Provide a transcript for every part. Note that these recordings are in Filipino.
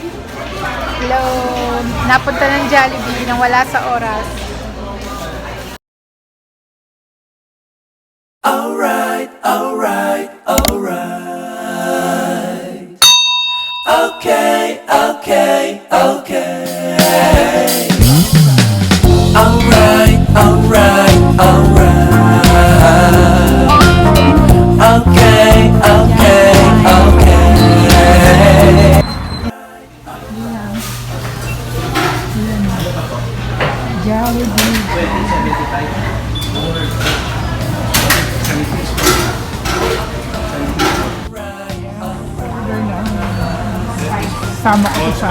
Hello! Napunta ng Jollibee nang wala sa oras. Alright, alright, alright. Okay, okay, okay. Alright, alright, alright. Okay, okay, okay. Sama ako sa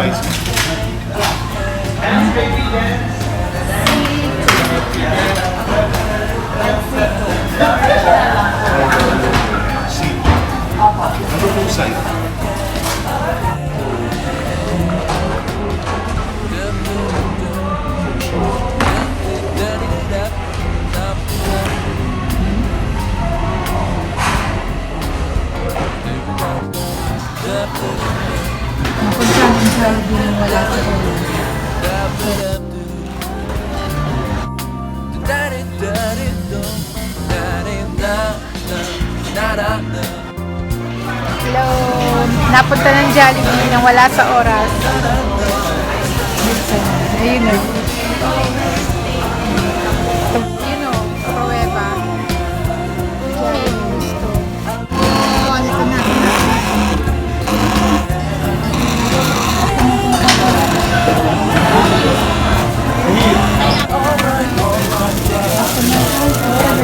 Ano po sa'yo? napunta ng Jollibee nang wala sa oras. Hello! Napunta ng Jollibee nang wala sa oras. Ayun o. Yun o, pruweba. Jollibee gusto. Ano ito na?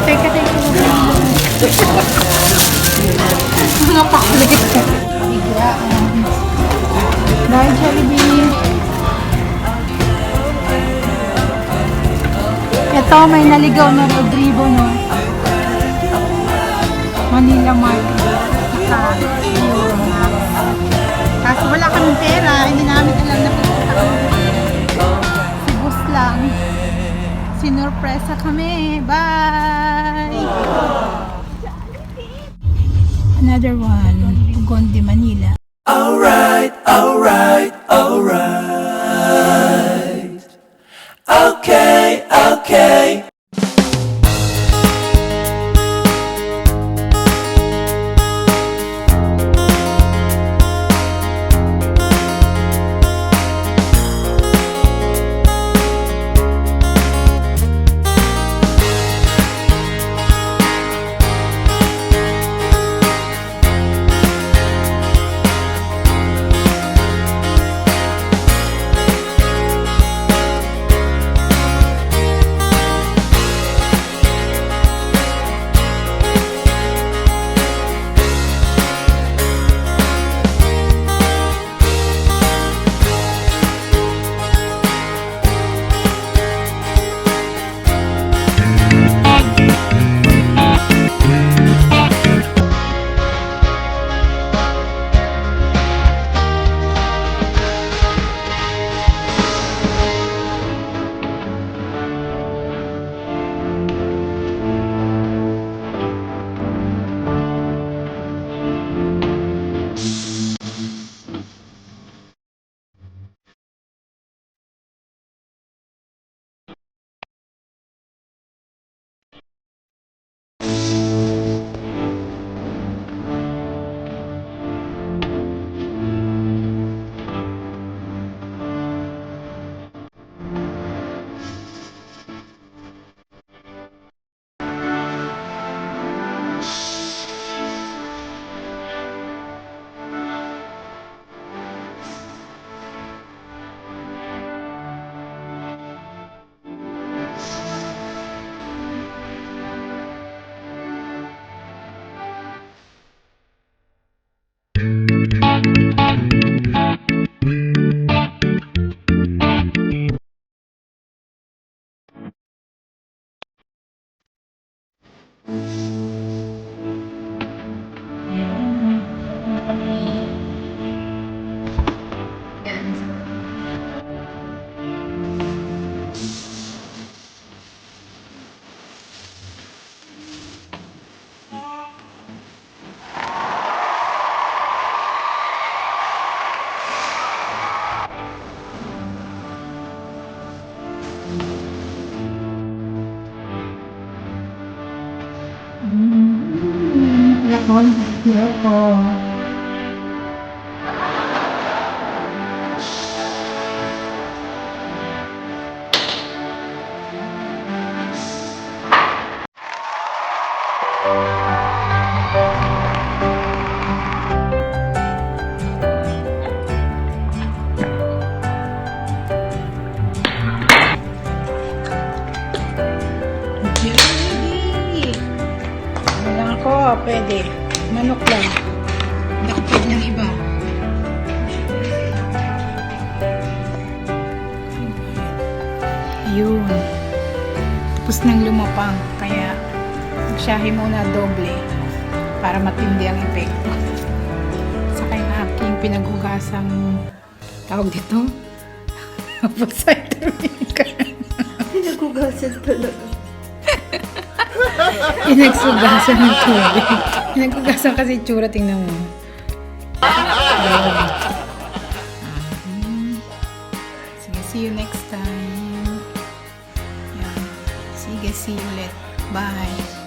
Teka. Mga pakulit. Biglaan. Dahil Jollibee. Ito, may naligaw na Rodrigo, no? Manila Mart. Kaso wala kaming pera. Hindi namin alam na pupunta kami. Si Bus lang. Sinurpresa kami. Bye! Another one. Gondi, Manila. Alright, alright, alright. Okay, okay. Ako. Jollibee! Ano lang ako, pwede. Manok lang. Hindi ako pwede ng iba. Yun. Tapos nang lumapang. Kaya, magsyahe muna doble para matindi ang epekto. Saka yung aking pinaghugasang tawag dito. Cider vinegar. Nagugasan talaga. Pinagsugasan ng tubig. Pinagsugasan kasi tsura, tingnan mo. Sige, see you next time. Yan. Sige, see you ulit. Bye.